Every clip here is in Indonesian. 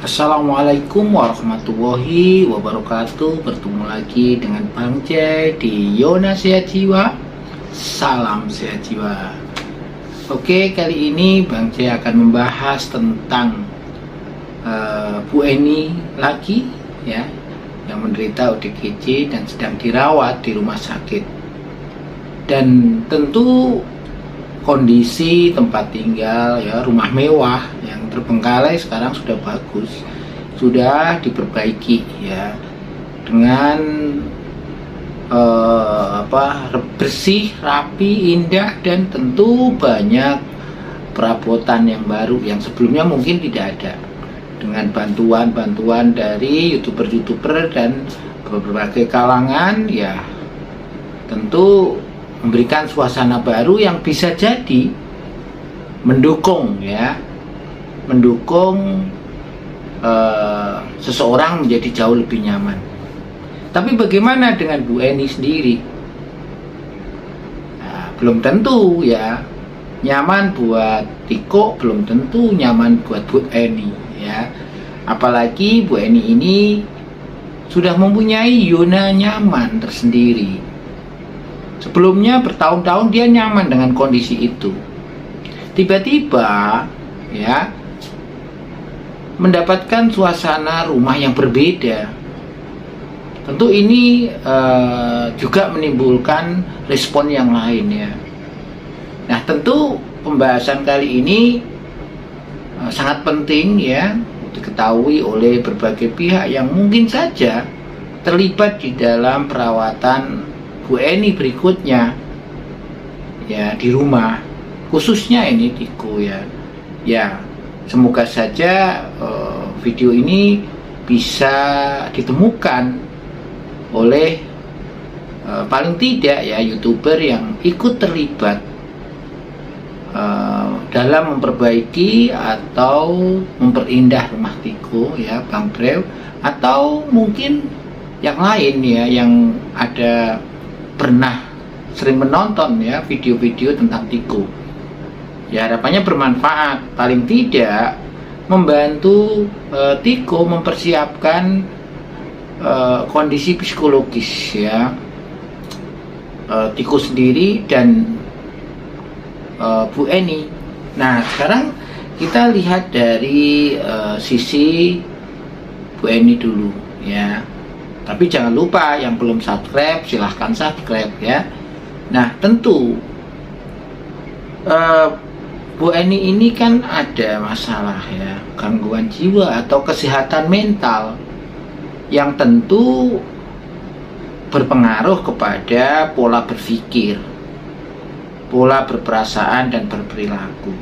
Assalamualaikum warahmatullahi wabarakatuh. Bertemu lagi dengan Bang Jai di Yona Sehat Jiwa. Salam sehat jiwa. Oke, kali ini Bang Jai akan membahas tentang Bu Eni lagi ya, yang menderita ODGJ dan sedang dirawat di rumah sakit. Dan tentu kondisi tempat tinggal ya, rumah mewah yang terbengkalai sekarang sudah bagus, sudah diperbaiki ya, dengan bersih, rapi, indah, dan tentu banyak perabotan yang baru yang sebelumnya mungkin tidak ada, dengan bantuan-bantuan dari youtuber-youtuber dan berbagai kalangan ya, tentu memberikan suasana baru yang bisa jadi mendukung seseorang menjadi jauh lebih nyaman. Tapi bagaimana dengan Bu Eni sendiri? Nah, belum tentu ya nyaman buat Tiko, belum tentu nyaman buat Bu Eni ya. Apalagi Bu Eni ini sudah mempunyai zona nyaman tersendiri. Sebelumnya bertahun-tahun dia nyaman dengan kondisi itu. Tiba-tiba ya mendapatkan suasana rumah yang berbeda. Tentu ini juga menimbulkan respon yang lain ya. Nah, tentu pembahasan kali ini sangat penting ya, diketahui oleh berbagai pihak yang mungkin saja terlibat di dalam perawatan Bu Eni berikutnya ya di rumah, khususnya ini Tiko ya. Ya, semoga saja video ini bisa ditemukan oleh paling tidak ya YouTuber yang ikut terlibat dalam memperbaiki atau memperindah rumah Tiko ya, Bang Brew, atau mungkin yang lain ya, yang ada pernah sering menonton ya video-video tentang Tiko. Ya, harapannya bermanfaat, paling tidak membantu Tiko mempersiapkan kondisi psikologis ya, Tiko sendiri dan Bu Eni. Nah, sekarang kita lihat dari sisi Bu Eni dulu ya. Tapi jangan lupa yang belum subscribe, silahkan subscribe ya. Nah, tentu Bu Eni ini kan ada masalah ya, gangguan jiwa atau kesehatan mental yang tentu berpengaruh kepada pola berpikir, pola berperasaan, dan berperilaku.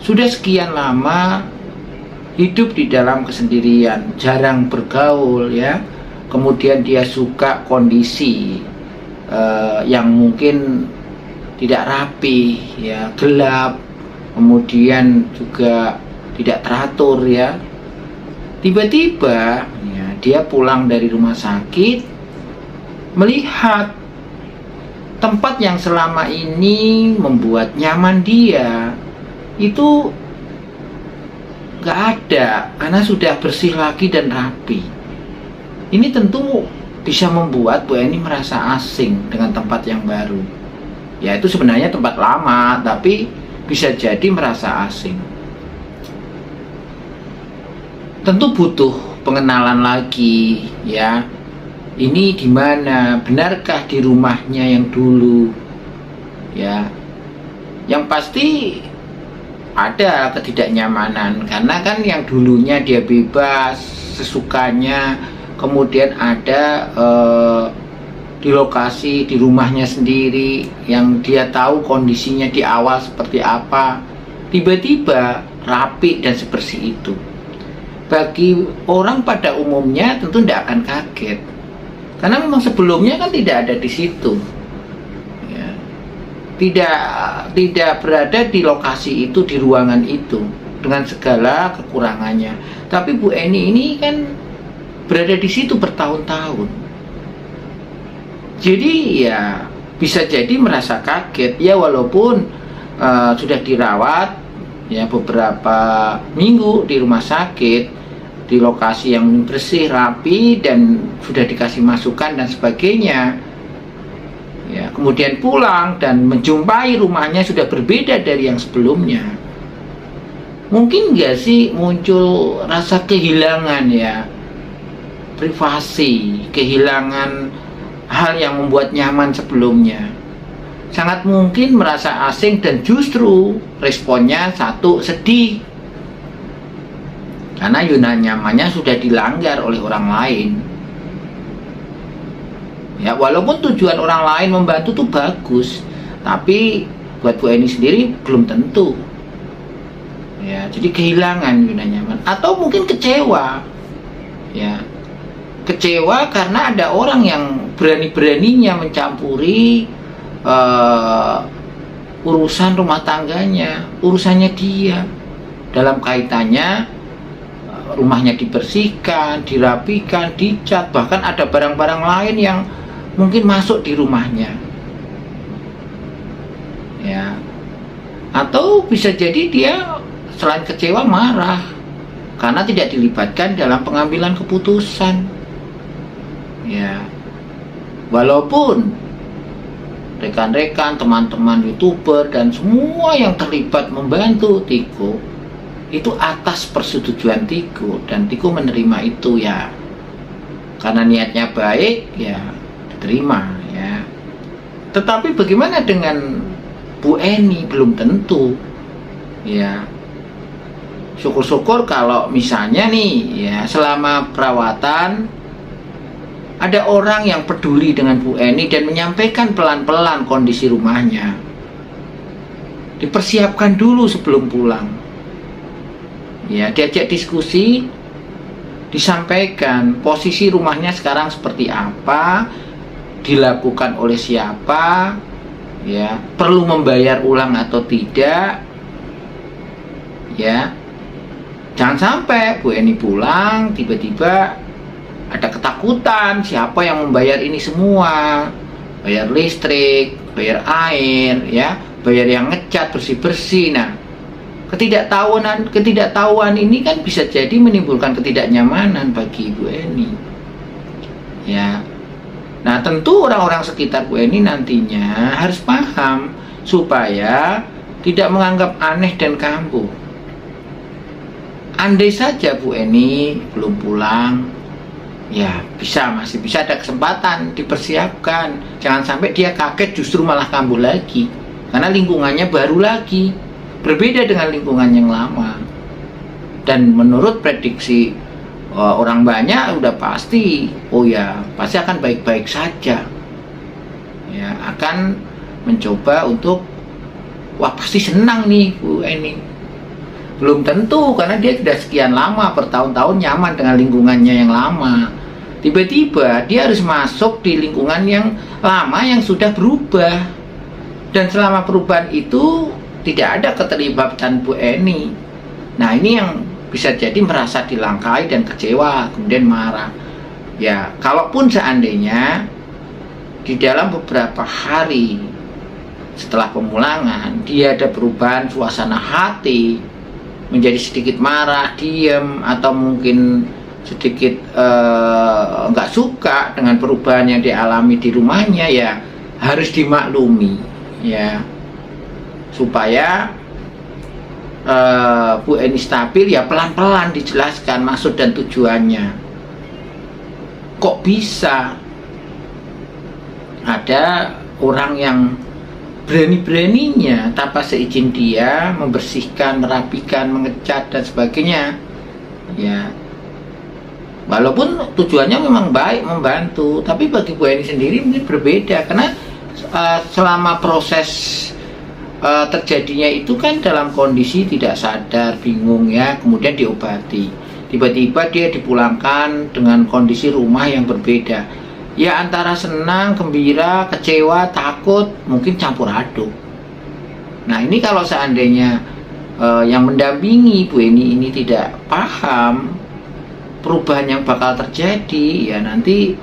Sudah sekian lama hidup di dalam kesendirian, jarang bergaul ya. Kemudian dia suka kondisi yang mungkin tidak rapi ya, gelap, kemudian juga tidak teratur ya. Tiba-tiba ya, dia pulang dari rumah sakit melihat tempat yang selama ini membuat nyaman dia itu gak ada, karena sudah bersih lagi dan rapi. Ini tentu bisa membuat Bu Eni merasa asing dengan tempat yang baru. Ya, itu sebenarnya tempat lama, tapi bisa jadi merasa asing. Tentu butuh pengenalan lagi ya. Ini di mana? Benarkah di rumahnya yang dulu? Ya. Yang pasti ada ketidaknyamanan, karena kan yang dulunya dia bebas sesukanya, kemudian ada di lokasi di rumahnya sendiri yang dia tahu kondisinya di awal seperti apa, tiba-tiba rapi dan sebersih itu. Bagi orang pada umumnya tentu tidak akan kaget, karena memang sebelumnya kan tidak ada di situ. Tidak berada di lokasi itu, di ruangan itu, dengan segala kekurangannya. Tapi Bu Eni ini kan berada di situ bertahun-tahun. Jadi ya bisa jadi merasa kaget ya, walaupun sudah dirawat ya beberapa minggu di rumah sakit, di lokasi yang bersih, rapi, dan sudah dikasih masukan dan sebagainya, ya kemudian pulang dan menjumpai rumahnya sudah berbeda dari yang sebelumnya, mungkin nggak sih muncul rasa kehilangan ya privasi, kehilangan hal yang membuat nyaman sebelumnya. Sangat mungkin merasa asing dan justru responnya satu, sedih. Karena zona nyamannya sudah dilanggar oleh orang lain. Ya, walaupun tujuan orang lain membantu itu bagus, tapi buat Bu Eni sendiri belum tentu. Ya, jadi kehilangan zona nyaman atau mungkin kecewa. Ya. Kecewa karena ada orang yang berani-beraninya mencampuri urusan rumah tangganya, urusannya dia, dalam kaitannya rumahnya dibersihkan, dirapikan, dicat, bahkan ada barang-barang lain yang mungkin masuk di rumahnya, ya. Atau bisa jadi dia selain kecewa marah karena tidak dilibatkan dalam pengambilan keputusan, ya. Walaupun rekan-rekan, teman-teman YouTuber dan semua yang terlibat membantu Tiko itu atas persetujuan Tiko, dan Tiko menerima itu ya karena niatnya baik, ya diterima ya. Tetapi bagaimana dengan Bu Eni? Belum tentu ya. Syukur-syukur kalau misalnya nih ya selama perawatan ada orang yang peduli dengan Bu Eni dan menyampaikan pelan-pelan kondisi rumahnya. Dipersiapkan dulu sebelum pulang. Ya, diajak diskusi, disampaikan posisi rumahnya sekarang seperti apa, dilakukan oleh siapa, ya, perlu membayar ulang atau tidak. Ya. Jangan sampai Bu Eni pulang tiba-tiba ada ketakutan, siapa yang membayar ini semua, bayar listrik, bayar air, ya, bayar yang ngecat, bersih-bersih. Nah, ketidaktahuan ini kan bisa jadi menimbulkan ketidaknyamanan bagi Bu Eni, ya. Nah, tentu orang-orang sekitar Bu Eni nantinya harus paham supaya tidak menganggap aneh dan kambuh. Andai saja Bu Eni belum pulang, ya masih bisa ada kesempatan dipersiapkan. Jangan sampai dia kaget justru malah kambuh lagi karena lingkungannya baru lagi, berbeda dengan lingkungan yang lama. Dan menurut prediksi orang banyak udah pasti, pasti akan baik-baik saja, ya akan mencoba untuk pasti senang nih Bu Eni. Belum tentu, karena dia sudah sekian lama, bertahun-tahun nyaman dengan lingkungannya yang lama. Tiba-tiba dia harus masuk di lingkungan yang lama yang sudah berubah. Dan selama perubahan itu tidak ada keterlibatan Bu Eni. Nah, ini yang bisa jadi merasa dilangkai dan kecewa, kemudian marah. Ya, kalaupun seandainya di dalam beberapa hari setelah pemulangan dia ada perubahan suasana hati, menjadi sedikit marah, diam, atau mungkin sedikit nggak suka dengan perubahan yang dialami di rumahnya, ya harus dimaklumi, ya, supaya Bu Eni stabil, ya pelan-pelan dijelaskan maksud dan tujuannya. Kok bisa ada orang yang berani-beraninya tanpa seizin dia membersihkan, merapikan, mengecat dan sebagainya, ya walaupun tujuannya memang baik membantu, tapi bagi Bu Eni sendiri mungkin berbeda karena selama proses terjadinya itu kan dalam kondisi tidak sadar, bingung, ya, kemudian diobati, tiba-tiba dia dipulangkan dengan kondisi rumah yang berbeda. Ya antara senang, gembira, kecewa, takut, mungkin campur aduk. Nah ini kalau seandainya yang mendampingi Bu Eni ini tidak paham perubahan yang bakal terjadi, ya nanti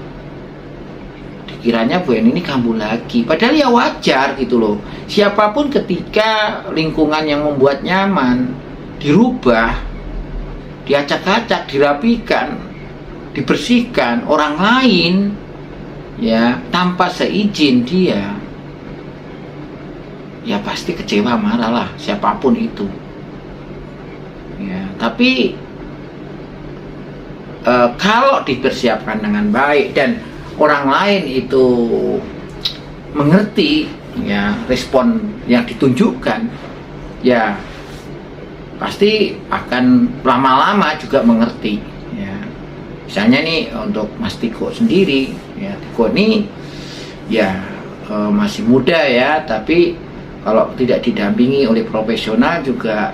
pikirannya Bu Eni ini kambuh lagi. Padahal ya wajar gitu loh. Siapapun ketika lingkungan yang membuat nyaman dirubah, diacak-acak, dirapikan, dibersihkan orang lain ya tanpa seizin dia, ya pasti kecewa, marah lah siapapun itu ya. Tapi kalau dipersiapkan dengan baik dan orang lain itu mengerti ya respon yang ditunjukkan, ya pasti akan lama-lama juga mengerti ya. Misalnya nih untuk Mas Tiko sendiri ya, Tiko ini ya masih muda ya, tapi kalau tidak didampingi oleh profesional juga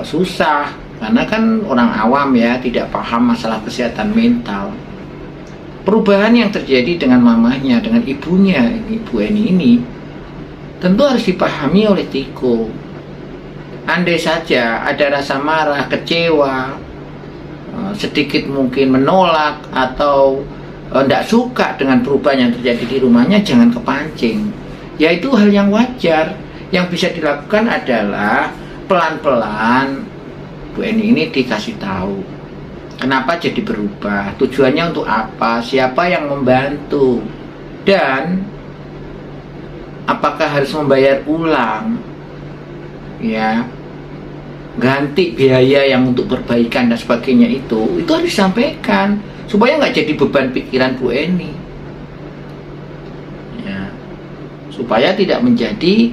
susah, karena kan orang awam ya, tidak paham masalah kesehatan mental. Perubahan yang terjadi dengan mamahnya, dengan ibunya, Ibu Eni ini tentu harus dipahami oleh Tiko. Andai saja ada rasa marah, kecewa, sedikit mungkin menolak atau tidak suka dengan perubahan yang terjadi di rumahnya, jangan kepancing. Ya itu hal yang wajar. Yang bisa dilakukan adalah pelan-pelan Bu Eni ini dikasih tahu kenapa jadi berubah, tujuannya untuk apa, siapa yang membantu, dan apakah harus membayar ulang ya, ganti biaya yang untuk perbaikan dan sebagainya. Itu harus disampaikan supaya nggak jadi beban pikiran Bu Eni ya, supaya tidak menjadi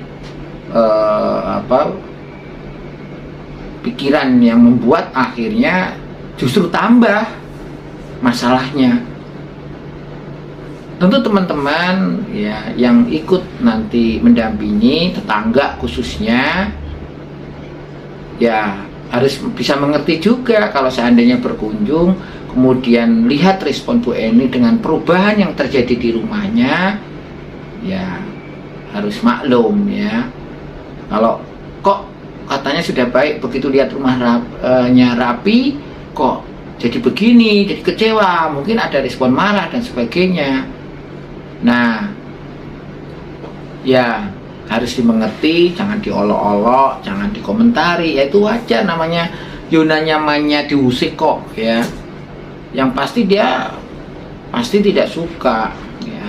pikiran yang membuat akhirnya justru tambah masalahnya. Tentu teman-teman ya yang ikut nanti mendampingi, tetangga khususnya, ya harus bisa mengerti juga kalau seandainya berkunjung kemudian lihat respon Bu Eni dengan perubahan yang terjadi di rumahnya, ya harus maklum ya. Kalau kok katanya sudah baik, begitu lihat rumahnya rapi kok jadi begini, jadi kecewa, mungkin ada respon marah dan sebagainya. Nah ya harus dimengerti, jangan diolok-olok, jangan dikomentari, ya itu wajar, namanya zona nyamannya diusik kok ya. Yang pasti dia pasti tidak suka ya.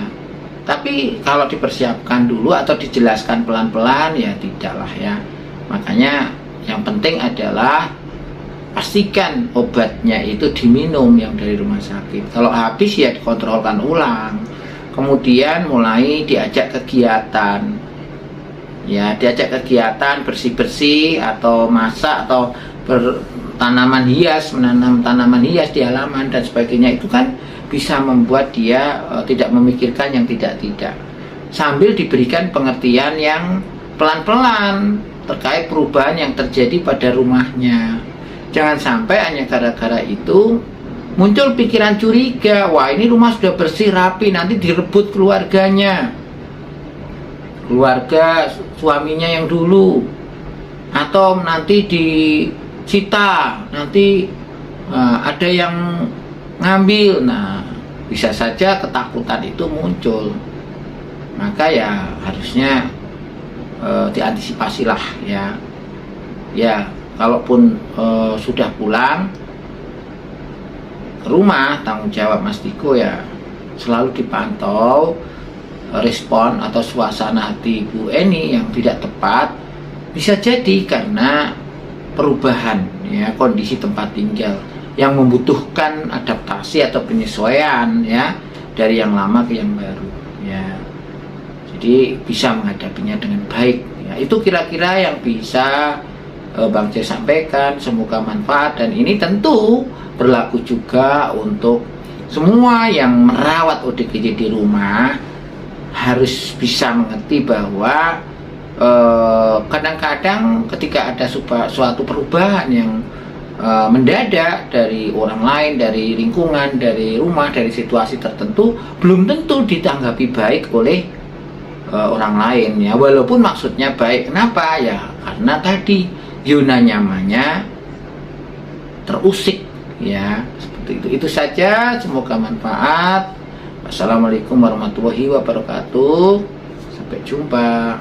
Tapi kalau dipersiapkan dulu atau dijelaskan pelan-pelan ya tidaklah ya. Makanya yang penting adalah pastikan obatnya itu diminum yang dari rumah sakit. Kalau habis ya dikontrolkan ulang. Kemudian mulai diajak kegiatan. Ya, diajak kegiatan bersih-bersih atau masak atau bertanaman hias, menanam tanaman hias di halaman dan sebagainya. Itu kan bisa membuat dia tidak memikirkan yang tidak-tidak. Sambil diberikan pengertian yang pelan-pelan terkait perubahan yang terjadi pada rumahnya. Jangan sampai hanya gara-gara itu muncul pikiran curiga, wah ini rumah sudah bersih rapi, nanti direbut keluarganya, keluarga suaminya yang dulu, atau nanti disita, nanti ada yang ngambil. Nah bisa saja ketakutan itu muncul. Maka ya harusnya diantisipasilah ya. Ya kalaupun sudah pulang ke rumah, tanggung jawab Mas Tiko ya selalu dipantau respon atau suasana hati Bu Eni yang tidak tepat. Bisa jadi karena perubahan ya kondisi tempat tinggal yang membutuhkan adaptasi atau penyesuaian ya dari yang lama ke yang baru ya. Jadi bisa menghadapinya dengan baik ya. Itu kira-kira yang bisa Bang C sampaikan, semoga manfaat. Dan ini tentu berlaku juga untuk semua yang merawat ODGJ di rumah. Harus bisa mengerti bahwa kadang-kadang ketika ada suatu perubahan yang mendadak dari orang lain, dari lingkungan, dari rumah, dari situasi tertentu, belum tentu ditanggapi baik oleh orang lain ya, walaupun maksudnya baik. Kenapa ya? Karena tadi zona nyamannya terusik ya, seperti itu. Itu saja, semoga manfaat. Assalamualaikum warahmatullahi wabarakatuh. Sampai jumpa.